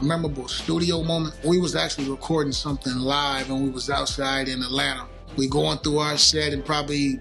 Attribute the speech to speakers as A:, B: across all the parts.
A: memorable studio moment. We was actually recording something live and we was outside in Atlanta. We going through our set and probably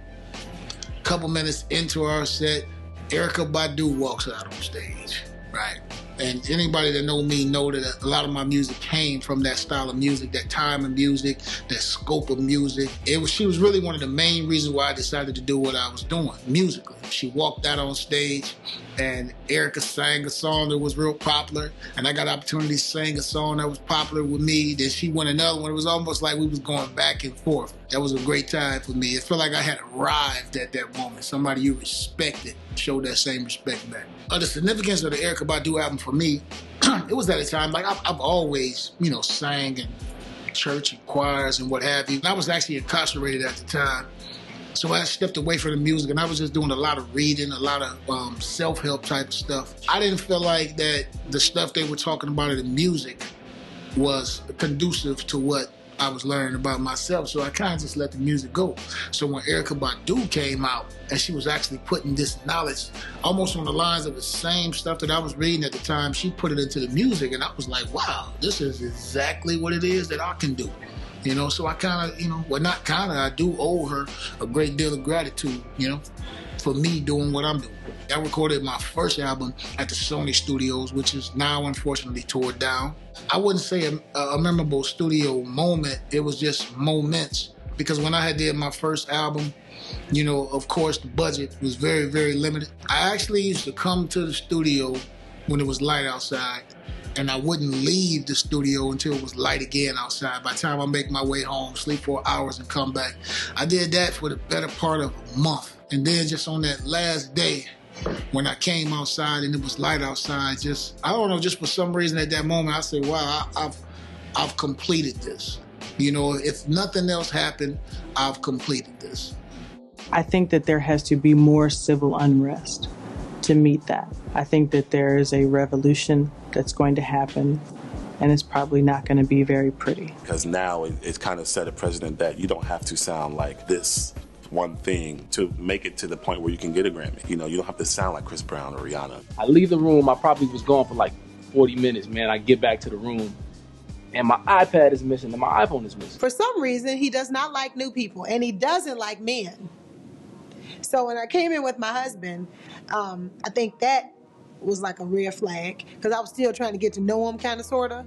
A: a couple minutes into our set, Erykah Badu walks out on stage, right? And anybody that know me know that a lot of my music came from that style of music, that time of music, that scope of music. She was really one of the main reasons why I decided to do what I was doing musically. She walked out on stage and Erykah sang a song that was real popular, and I got an opportunity to sing a song that was popular with me. Then she went another one. It was almost like we was going back and forth. That was a great time for me. It felt like I had arrived at that moment. Somebody you respected showed that same respect back. The significance of the Erykah Badu album for me, it was at a time, like I've always, sang in church and choirs and what have you. And I was actually incarcerated at the time. So I stepped away from the music and I was just doing a lot of reading, a lot of self-help type of stuff. I didn't feel like that the stuff they were talking about in the music was conducive to what I was learning about myself, so I kind of just let the music go. So when Erykah Badu came out and she was actually putting this knowledge almost on the lines of the same stuff that I was reading at the time, she put it into the music and I was like, wow, this is exactly what it is that I can do. So I kind of, I do owe her a great deal of gratitude, for me doing what I'm doing. I recorded my first album at the Sony Studios, which is now unfortunately tore down. I wouldn't say a memorable studio moment, it was just moments. Because when I did my first album, of course the budget was very, very limited. I actually used to come to the studio when it was light outside, and I wouldn't leave the studio until it was light again outside. By the time I make my way home, sleep 4 hours and come back. I did that for the better part of a month. And then just on that last day, when I came outside and it was light outside, just for some reason at that moment, I said, wow, I've completed this. If nothing else happened, I've completed this.
B: I think that there has to be more civil unrest to meet that. I think that there is a revolution that's going to happen, and it's probably not going to be very pretty.
C: Because now it's kind of set a precedent that you don't have to sound like this one thing to make it to the point where you can get a Grammy. You don't have to sound like Chris Brown or Rihanna.
D: I leave the room, I probably was gone for like 40 minutes, man. I get back to the room and my iPad is missing and my iPhone is missing.
E: For some reason, he does not like new people and he doesn't like men. So when I came in with my husband, I think that was like a red flag because I was still trying to get to know him kind of, sort of.